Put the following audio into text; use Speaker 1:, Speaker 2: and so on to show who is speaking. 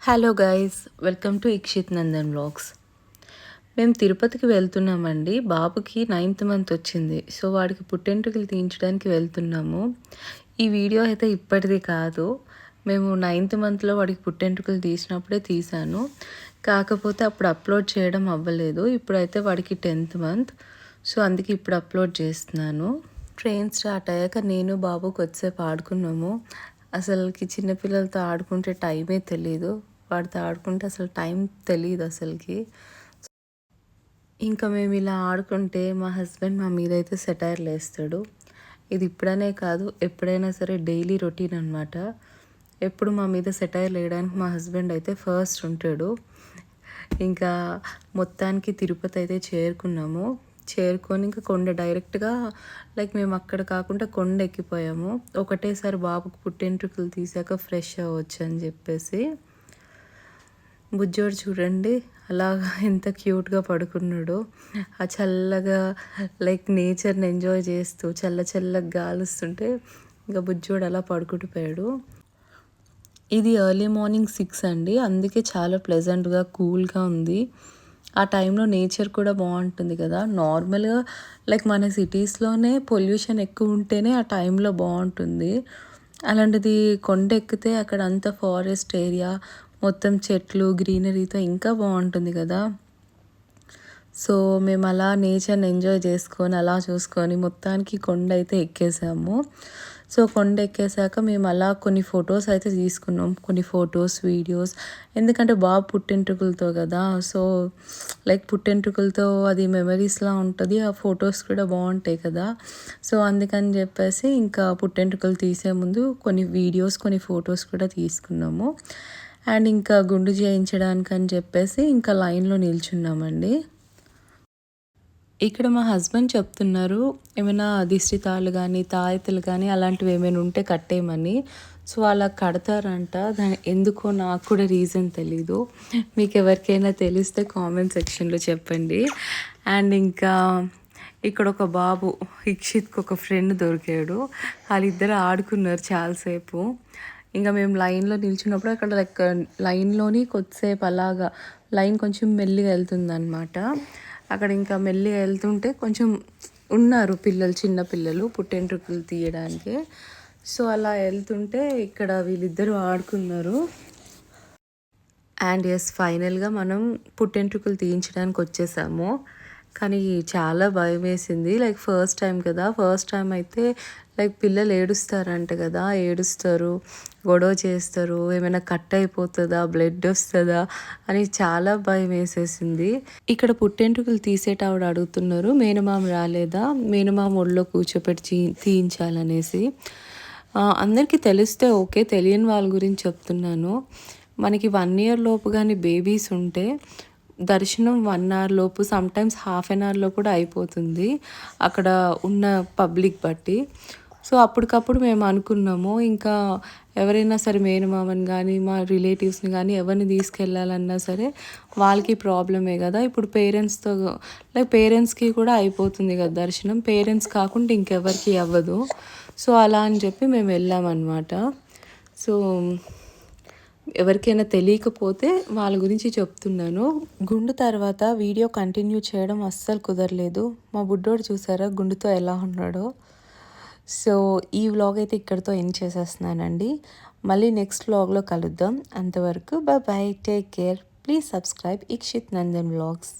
Speaker 1: Hello guys, welcome to Ikshith Nandan vlogs. మేము తిరుపతికి వెళ్తున్నామండి. బాబుకి 9th మంత్ వచ్చింది. సో వాడికి పుట్టెంటుకలు తీయించడానికి వెళ్తున్నాము. ఈ వీడియో అయితే ఇప్పటిది కాదు. మేము 9th మంత్లో వాడికి పుట్టెంటుకలు తీసినప్పుడే తీసాను. కాకపోతే అప్పుడు అప్లోడ్ చేయడం అవ్వలేదు. ఇప్పుడైతే వాడికి 10th మంత్. సో అందుకే ఇప్పుడు అప్లోడ్ చేస్తున్నాను. ట్రైన్ స్టార్ట్ అయ్యాక నేను బాబు కొద్దిసేపు ఆడుకున్నాము. అసలుకి చిన్నపిల్లలతో ఆడుకుంటే టైమే తెలీదు. వాడితో ఆడుకుంటే అసలు టైం తెలియదు అసలుకి. ఇంకా మేము ఇలా ఆడుకుంటే మా హస్బెండ్ మా మీద అయితే సెటైర్లు వేస్తాడు. ఇది ఇప్పుడనే కాదు, ఎప్పుడైనా సరే డైలీ రొటీన్ అనమాట. ఎప్పుడు మా మీద సెటైర్లు వేయడానికి మా హస్బెండ్ అయితే ఫస్ట్ ఉంటాడు. ఇంకా మొత్తానికి తిరుపతి అయితే చేరుకొని ఇంకా కొండ డైరెక్ట్గా మేము అక్కడ కాకుండా కొండ ఎక్కిపోయాము. ఒకటేసారి బాబుకు పుట్టెంట్రుకలు తీసాక ఫ్రెష్ అవ్వచ్చు అని చెప్పేసి. బుజ్జోడు చూడండి అలాగా ఎంత క్యూట్గా పడుకున్నాడో. ఆ చల్లగా నేచర్ని ఎంజాయ్ చేస్తూ చల్లగా గాలుస్తుంటే ఇంకా బుజ్జోడు అలా పడుకుంటుపోయాడు. ఇది ఎర్లీ మార్నింగ్ 6 అండి, అందుకే చాలా ప్లెజెంట్గా కూల్గా ఉంది. ఆ టైంలో నేచర్ కూడా బాగుంటుంది కదా. నార్మల్గా మన సిటీస్లోనే పొల్యూషన్ ఎక్కువ ఉంటేనే ఆ టైంలో బాగుంటుంది. అలాంటిది కొండ ఎక్కితే అక్కడ అంతా ఫారెస్ట్ ఏరియా, మొత్తం చెట్లు గ్రీనరీతో ఇంకా బాగుంటుంది కదా. సో మేము అలా నేచర్ని ఎంజాయ్ చేసుకొని అలా చూసుకొని మొత్తానికి కొండ అయితే ఎక్కేసాము. సో కొండ ఎక్కేసాక మేము అలా కొన్ని ఫొటోస్ అయితే తీసుకున్నాం, కొన్ని ఫొటోస్ వీడియోస్. ఎందుకంటే బాబు పుట్టెంట్రుకలతో కదా. సో పుట్టెంట్రుకలతో అది మెమరీస్లా ఉంటుంది. ఆ ఫొటోస్ కూడా బాగుంటాయి కదా. సో అందుకని చెప్పేసి ఇంకా పుట్టెంట్రుకలు తీసే ముందు కొన్ని వీడియోస్ కొన్ని ఫొటోస్ కూడా తీసుకున్నాము. అండ్ ఇంకా గుండు చేయించడానికి అని చెప్పేసి ఇంకా లైన్లో నిల్చున్నామండి. ఇక్కడ మా హస్బెండ్ చెప్తున్నారు ఏమైనా దిష్టి తాళ్ళు కానీ తాయెత్తులు కానీ అలాంటివి ఏమైనా ఉంటే కట్టేయమని. సో అలా కడతారంట. దాని ఎందుకో నాకు కూడా రీజన్ తెలీదు. మీకు ఎవరికైనా తెలిస్తే కామెంట్ సెక్షన్లో చెప్పండి. అండ్ ఇంకా ఇక్కడ ఒక బాబు ఇక్షిత్కి ఒక ఫ్రెండ్ దొరికాడు. వాళ్ళిద్దరు ఆడుకున్నారు చాలాసేపు. ఇంకా మేము లైన్లో నిల్చున్నప్పుడు అక్కడ లైన్లోని కొద్దిసేపు అలాగా లైన్ కొంచెం మెల్లిగా వెళ్తుందన్నమాట. అక్కడ ఇంకా మెల్లిగా వెళ్తుంటే కొంచెం ఉన్నారు పిల్లలు, చిన్న పిల్లలు పుట్టెంట్రుకలు తీయడానికి. సో అలా వెళ్తుంటే ఇక్కడ వీళ్ళిద్దరూ ఆడుకున్నారు. అండ్ ఎస్, ఫైనల్గా మనం పుట్టెంట్రుకలు తీయించడానికి వచ్చేసాము. కానీ చాలా భయం వేసింది. ఫస్ట్ టైం కదా. ఫస్ట్ టైం అయితే పిల్లలు ఏడుస్తారంట కదా, ఏడుస్తారు, గొడవ చేస్తారు, ఏమైనా కట్ అయిపోతుందా, బ్లడ్ వస్తుందా అని చాలా భయం వేసేసింది. ఇక్కడ పుట్టెంట్రుకలు తీసేటావిడ అడుగుతున్నారు మేనమామ రాలేదా, మేనమామ ఒళ్ళో కూర్చోపెట్టి తీయించాలనేసి. అందరికీ తెలిస్తే ఓకే, తెలియని వాళ్ళ గురించి చెప్తున్నాను. మనకి 1 year లోపు కానీ బేబీస్ ఉంటే దర్శనం 1 hour లోపు, సమ్టైమ్స్ హాఫ్ అన్ అవర్లో కూడా అయిపోతుంది అక్కడ ఉన్న పబ్లిక్ బట్టి. సో అప్పటికప్పుడు మేము అనుకున్నాము ఇంకా ఎవరైనా సరే మేనమామని కానీ మా రిలేటివ్స్ని కానీ ఎవరిని తీసుకెళ్ళాలన్నా సరే వాళ్ళకి ప్రాబ్లమే కదా. ఇప్పుడు పేరెంట్స్తో పేరెంట్స్కి కూడా అయిపోతుంది కదా దర్శనం, పేరెంట్స్ కాకుండా ఇంకెవరికి అవ్వదు. సో అలా అని చెప్పి మేము వెళ్ళామన్నమాట. సో ఎవరికైనా తెలియకపోతే వాళ్ళ గురించి చెప్తున్నాను. గుండు తర్వాత వీడియో కంటిన్యూ చేయడం అస్సలు కుదరలేదు. మా బుడ్డోడు చూసారా గుండుతో ఎలా ఉన్నాడో. సో ఈ వ్లాగ్ అయితే ఇక్కడితో ఎండ్ చేసేస్తున్నానండి. మళ్ళీ నెక్స్ట్ వ్లాగ్లో కలుద్దాం. అంతవరకు bye, take care, please subscribe Ikshith Nandan vlogs.